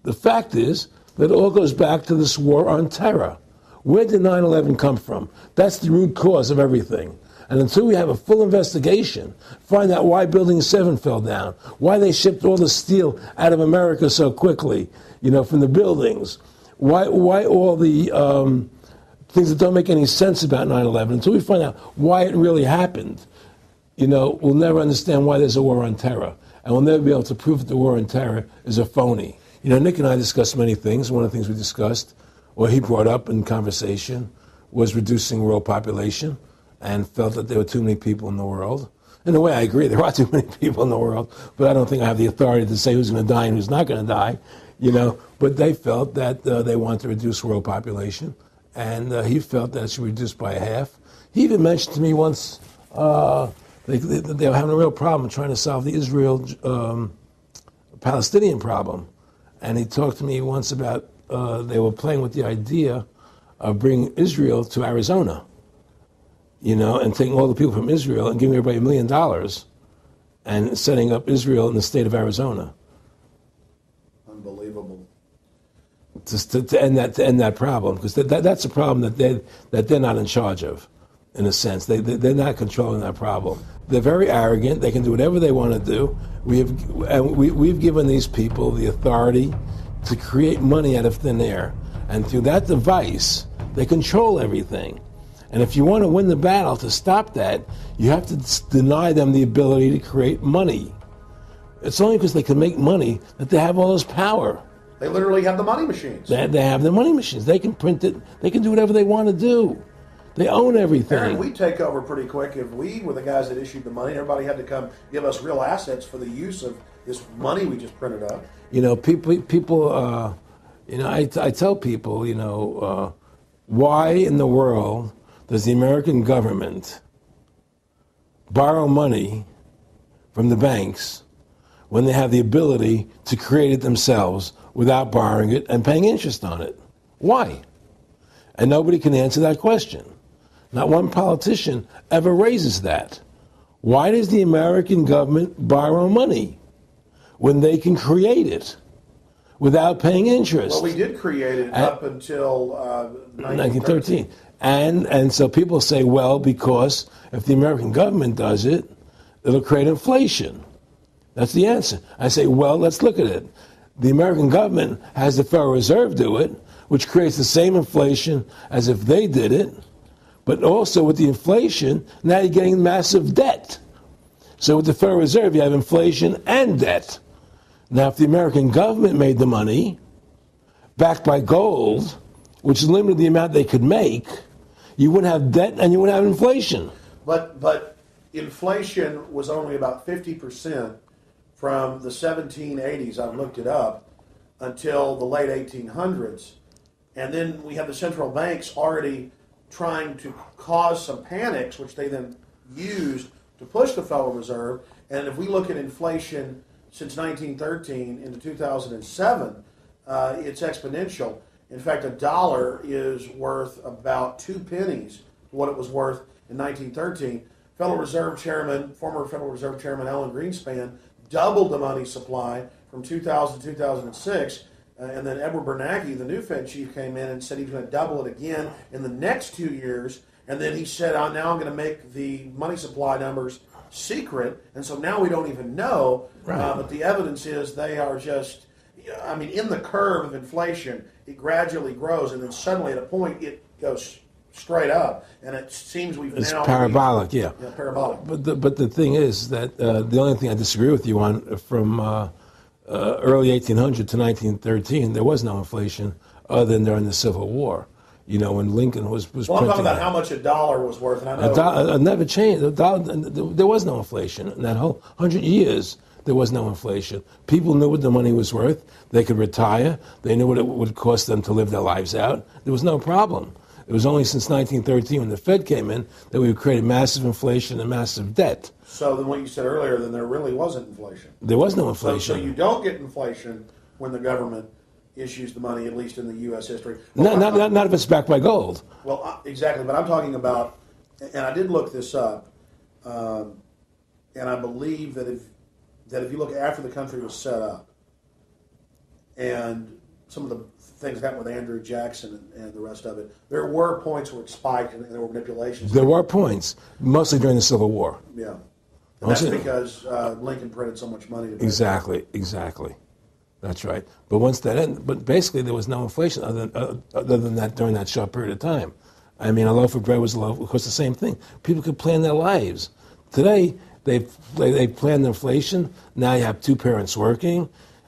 the fact is, that it all goes back to this war on terror. Where did 9/11 come from? That's the root cause of everything. And until we have a full investigation, find out why Building 7 fell down, why they shipped all the steel out of America so quickly, from the buildings, why all the things that don't make any sense about 9/11, until we find out why it really happened, we'll never understand why there's a war on terror. And we'll never be able to prove that the war on terror is a phony. Nick and I discussed many things. One of the things we discussed, or he brought up in conversation, was reducing world population, and felt that there were too many people in the world. In a way, I agree, there are too many people in the world, but I don't think I have the authority to say who's going to die and who's not going to die, But they felt that they wanted to reduce world population, and he felt that it should be reduced by half. He even mentioned to me once they were having a real problem trying to solve the Israel-Palestinian problem. And he talked to me once about they were playing with the idea of bringing Israel to Arizona, and taking all the people from Israel and giving everybody $1 million and setting up Israel in the state of Arizona. Unbelievable. To end that problem, because that's a problem that they're not in charge of, in a sense. They're not controlling that problem. They're very arrogant. They can do whatever they want to do. We've given these people the authority to create money out of thin air, and through that device, they control everything. And if you want to win the battle to stop that, you have to deny them the ability to create money. It's only because they can make money that they have all this power. They literally have the money machines. They have the money machines. They can print it. They can do whatever they want to do. They own everything. Aaron, we'd take over pretty quick if we were the guys that issued the money. Everybody had to come give us real assets for the use of this money we just printed up. People. I tell people, why in the world does the American government borrow money from the banks when they have the ability to create it themselves without borrowing it and paying interest on it? Why? And nobody can answer that question. Not one politician ever raises that. Why does the American government borrow money when they can create it without paying interest? Well, we did create it up until 1913. And so people say, well, because if the American government does it, it'll create inflation. That's the answer. I say, well, let's look at it. The American government has the Federal Reserve do it, which creates the same inflation as if they did it. But also with the inflation, now you're getting massive debt. So with the Federal Reserve, you have inflation and debt. Now, if the American government made the money, backed by gold, which limited the amount they could make, you wouldn't have debt and you wouldn't have inflation. But inflation was only about 50% from the 1780s, I've looked it up, until the late 1800s. And then we have the central banks already trying to cause some panics, which they then used to push the Federal Reserve. And if we look at inflation since 1913 into 2007, it's exponential. In fact, a dollar is worth about 2 pennies what it was worth in 1913. Former Federal Reserve Chairman Alan Greenspan doubled the money supply from 2000 to 2006. And then Edward Bernanke, the new Fed chief, came in and said he was going to double it again in the next 2 years. And then he said, now I'm going to make the money supply numbers secret. And so now we don't even know. Right. But the evidence is they are just, in the curve of inflation, it gradually grows. And then suddenly at a point, it goes straight up. And it seems it's parabolic, yeah. Yeah, parabolic. But the thing is that the only thing I disagree with you on from early 1800 to 1913, there was no inflation other than during the Civil War. When Lincoln was Well, I'm talking about how much a dollar was worth. And I know it never changed. There was no inflation. In that whole 100 years, there was no inflation. People knew what the money was worth. They could retire. They knew what it would cost them to live their lives out. There was no problem. It was only since 1913 when the Fed came in that we created massive inflation and massive debt. So then what you said earlier, then there really wasn't inflation. There was no inflation. So you don't get inflation when the government issues the money, at least in the U.S. history. Well, not if it's backed by gold. Well, exactly. But I'm talking about, and I did look this up, and I believe that if you look after the country was set up, and some of the things happened with Andrew Jackson and the rest of it, there were points where it spiked and there were manipulations. There were points, mostly during the Civil War. Yeah. And that's because Lincoln printed so much money. Exactly. That's right. But once that ended, but basically there was no inflation other than that during that short period of time. A loaf of bread was a loaf. Of course, the same thing. People could plan their lives. Today, they plan inflation. Now you have two parents working.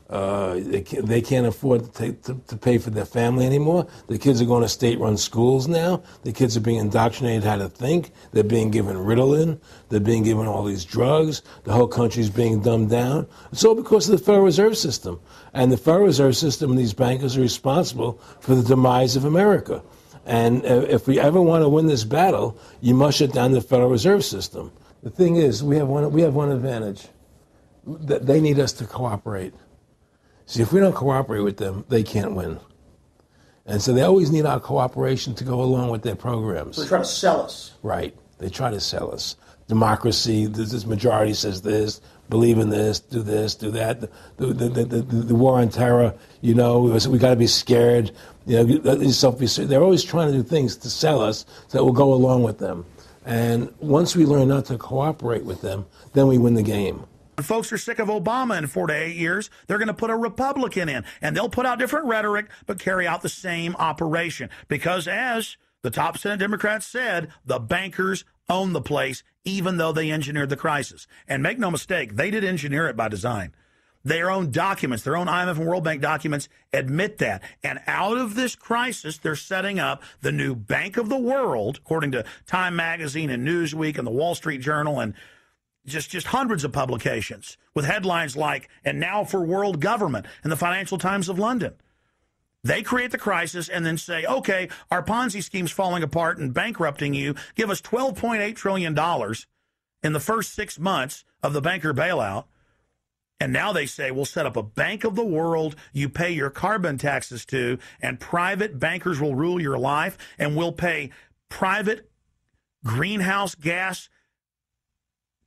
They can't afford to pay for their family anymore. The kids are going to state-run schools now. The kids are being indoctrinated how to think. They're being given Ritalin. They're being given all these drugs. The whole country's being dumbed down. It's all because of the Federal Reserve System. And the Federal Reserve System and these bankers are responsible for the demise of America. And if we ever want to win this battle, you must shut down the Federal Reserve System. The thing is, we have one advantage. That they need us to cooperate. See, if we don't cooperate with them, they can't win. And so they always need our cooperation to go along with their programs. So they try to sell us. Right. They try to sell us. Democracy, this majority says this, believe in this, do that. The war on terror, we got to be scared. They're always trying to do things to sell us so that we'll go along with them. And once we learn not to cooperate with them, then we win the game. When folks are sick of Obama in 4 to 8 years, they're going to put a Republican in, and they'll put out different rhetoric, but carry out the same operation. Because as the top Senate Democrats said, the bankers own the place, even though they engineered the crisis. And make no mistake, they did engineer it by design. Their own documents, their own IMF and World Bank documents admit that. And out of this crisis, they're setting up the new Bank of the World, according to Time Magazine and Newsweek and the Wall Street Journal and just hundreds of publications with headlines like, "And now for world government," in the Financial Times of London. They create the crisis and then say, okay, our Ponzi scheme's falling apart and bankrupting you. Give us $12.8 trillion in the first 6 months of the banker bailout. And now they say, we'll set up a Bank of the World you pay your carbon taxes to, and private bankers will rule your life, and we'll pay private greenhouse gas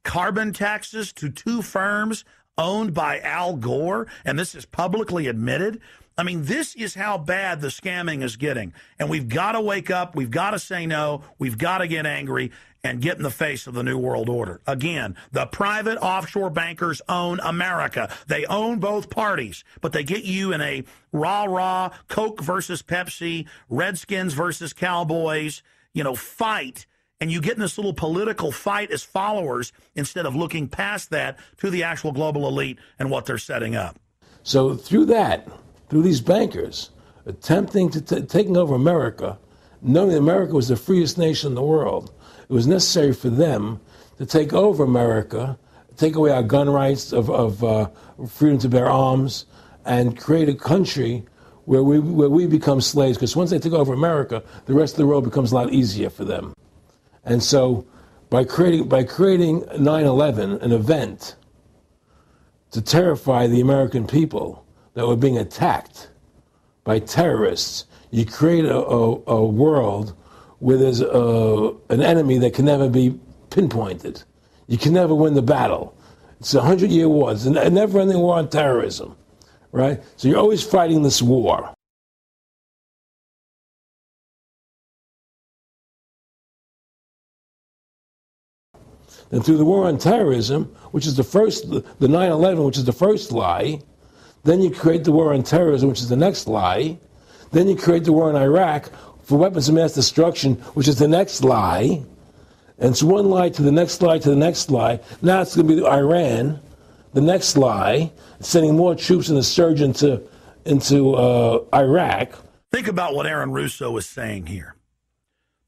carbon taxes to 2 firms owned by Al Gore, and this is publicly admitted. This is how bad the scamming is getting. And we've got to wake up. We've got to say no. We've got to get angry and get in the face of the New World Order. Again, the private offshore bankers own America. They own both parties, but they get you in a rah-rah, Coke versus Pepsi, Redskins versus Cowboys, fight. And you get in this little political fight as followers instead of looking past that to the actual global elite and what they're setting up. So through these bankers attempting to taking over America, knowing that America was the freest nation in the world, it was necessary for them to take over America, take away our gun rights of freedom to bear arms, and create a country where we become slaves. Because once they take over America, the rest of the world becomes a lot easier for them. And so, by creating 9/11, an event to terrify the American people that were being attacked by terrorists, you create a world where there's an enemy that can never be pinpointed. You can never win the battle. It's a 100-year war. It's a never-ending war on terrorism, right? So you're always fighting this war. And through the war on terrorism, which is the 9/11, which is the first lie, then you create the war on terrorism, which is the next lie. Then you create the war in Iraq for weapons of mass destruction, which is the next lie. And it's one lie to the next lie to the next lie. Now it's going to be Iran, the next lie, sending more troops and a surge into Iraq. Think about what Aaron Russo is saying here.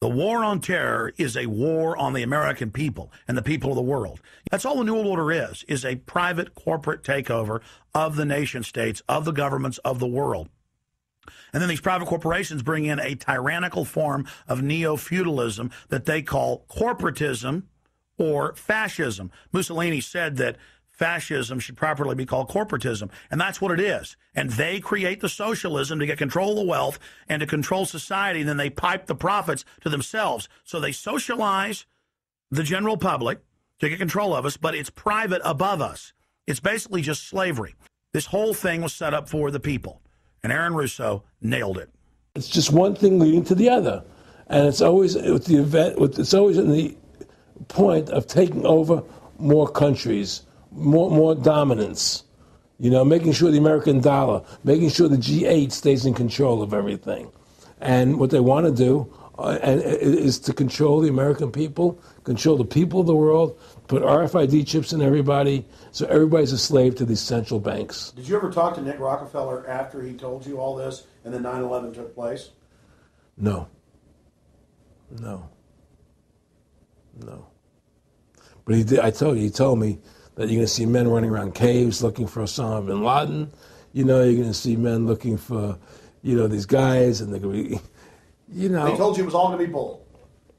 The war on terror is a war on the American people and the people of the world. That's all the New World Order is a private corporate takeover of the nation states, of the governments of the world. And then these private corporations bring in a tyrannical form of neo-feudalism that they call corporatism or fascism. Mussolini said that fascism should properly be called corporatism, and that's what it is. And they create the socialism to get control of the wealth and to control society, and then they pipe the profits to themselves. So they socialize the general public to get control of us, but it's private above us. It's basically just slavery. This whole thing was set up for the people, and Aaron Russo nailed it. It's just one thing leading to the other, and it's always it's always in the point of taking over more countries, more dominance, making sure the American dollar, making sure the G8 stays in control of everything. And what they want to do is to control the American people, control the people of the world, put RFID chips in everybody, so everybody's a slave to these central banks. Did you ever talk to Nick Rockefeller after he told you all this and then 9/11 took place? No. But he did. He told me that you're going to see men running around caves looking for Osama bin Laden. You're going to see men looking for, these guys, and they're going to be, They told you it was all going to be bull.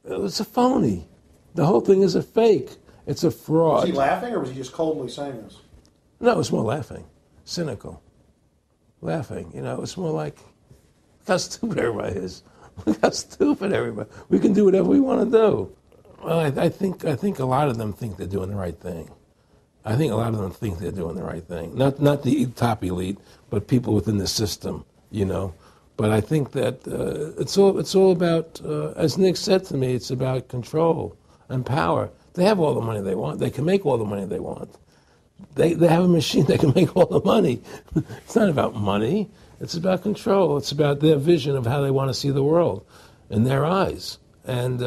It was a phony. The whole thing is a fake. It's a fraud. Was he laughing, or was he just coldly saying this? No, it was more laughing. Cynical. Laughing. It's more like, look how stupid everybody is. Look how stupid everybody. We can do whatever we want to do. Well, I think a lot of them think they're doing the right thing. I think a lot of them think they're doing the right thing. Not the top elite, but people within the system, But I think that it's all about, as Nick said to me, it's about control and power. They have all the money they want. They can make all the money they want. They have a machine that can make all the money. It's not about money. It's about control. It's about their vision of how they want to see the world in their eyes. And,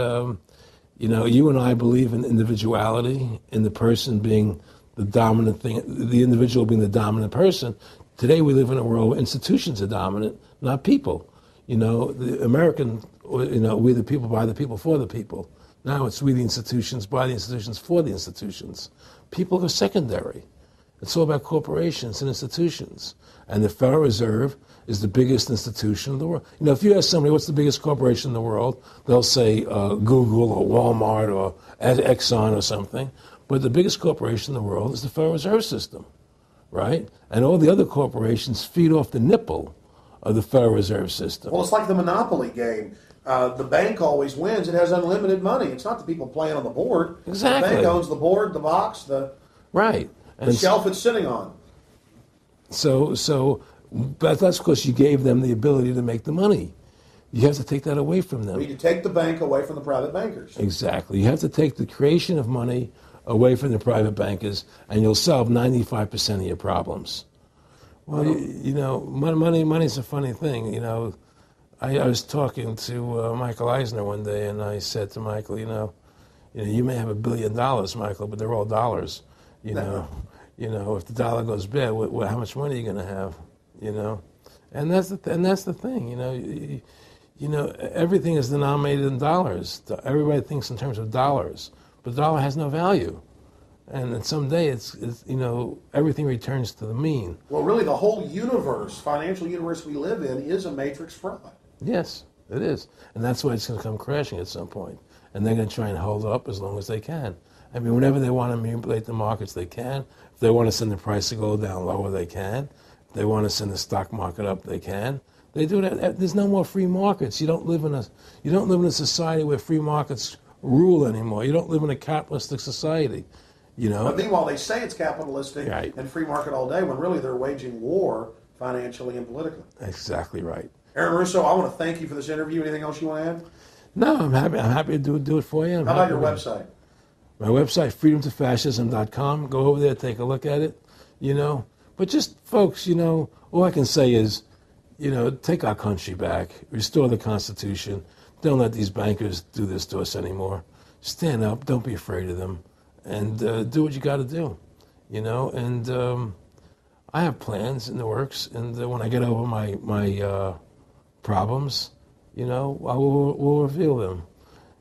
you and I believe in individuality, in the person being the dominant thing, the individual being the dominant person. Today we live in a world where institutions are dominant, not people. The American, we the people, by the people, for the people. Now it's we the institutions, by the institutions, for the institutions. People are secondary. It's all about corporations and institutions. And the Federal Reserve is the biggest institution in the world. If you ask somebody what's the biggest corporation in the world, they'll say Google or Walmart or Exxon or something. But the biggest corporation in the world is the Federal Reserve System, right? And all the other corporations feed off the nipple of the Federal Reserve System. Well, it's like the Monopoly game. The bank always wins. It has unlimited money. It's not the people playing on the board. Exactly. The bank owns the board, the box, the shelf it's sitting on. But that's because you gave them the ability to make the money. You have to take that away from them. You need to take the bank away from the private bankers. Exactly. You have to take the creation of money away from the private bankers, and you'll solve 95% of your problems. Well, money's a funny thing. I was talking to Michael Eisner one day, and I said to Michael, you may have $1 billion, Michael, but they're all dollars. If the dollar goes bad, how much money are you going to have? And that's the thing. Everything is denominated in dollars. Everybody thinks in terms of dollars. but the dollar has no value. And then someday it's everything returns to the mean. Well, really, the whole universe, financial universe we live in, is a matrix fraud. Yes, it is. And that's why it's going to come crashing at some point. And they're going to try and hold it up as long as they can. I mean, whenever they want to manipulate the markets, they can. If they want to send the price to go down lower, they can. If they want to send the stock market up, they can. They do that. There's no more free markets. You don't live in a society where free markets rule anymore. You don't live in a capitalistic society. But meanwhile, they say it's capitalistic and free market all day, when really they're waging war financially and politically. Exactly right. Aaron Russo, I want to thank you for this interview. Anything else you want to add? No, I'm happy to do it for you. How about your website? My website, freedomtofascism.com. Go over there, take a look at it. But just, folks, all I can say is, take our country back, restore the Constitution. Don't let these bankers do this to us anymore. Stand up. Don't be afraid of them. And do what you got to do, And I have plans in the works. And when I get over my problems, we'll reveal them,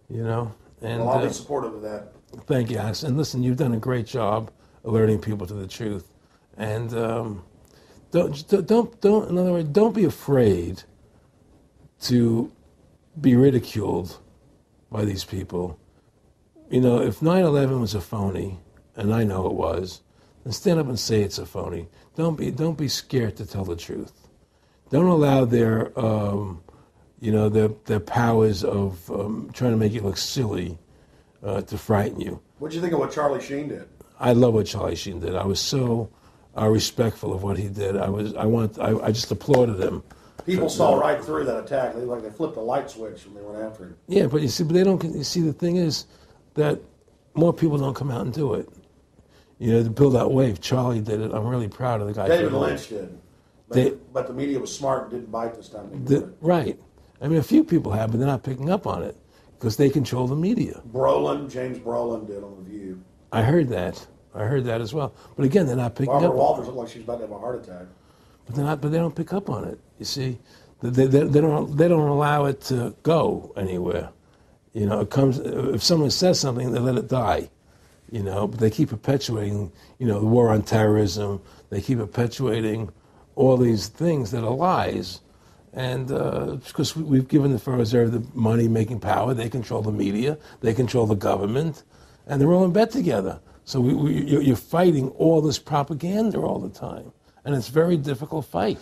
And I'll be supportive of that. Thank you, Alex. And listen, you've done a great job alerting people to the truth. And in other words, don't be afraid to be ridiculed by these people. If 9/11 was a phony, and I know it was, then stand up and say it's a phony. Don't be scared to tell the truth. Don't allow their powers of trying to make you look silly to frighten you. What do you think of what Charlie Sheen did? I love what Charlie Sheen did. I was so respectful of what he did. I just applauded him. People saw right through that attack. They flipped a light switch when they went after him. Yeah, but they don't. You see, the thing is that more people don't come out and do it. To build that wave. Charlie did it. I'm really proud of the guy. David Lynch did. But the media was smart and didn't bite this time. Right. I mean, a few people have, but they're not picking up on it because they control the media. James Brolin did on The View. I heard that as well. But again, they're not picking up. Barbara Walters looked like she's about to have a heart attack. But they don't pick up on it. You see, they don't allow it to go anywhere. It comes if someone says something, they let it die. But they keep perpetuating, the war on terrorism. They keep perpetuating all these things that are lies. And because we've given the Federal Reserve the money-making power, they control the media, they control the government, and they're all in bed together. So you're fighting all this propaganda all the time. And it's a very difficult fight.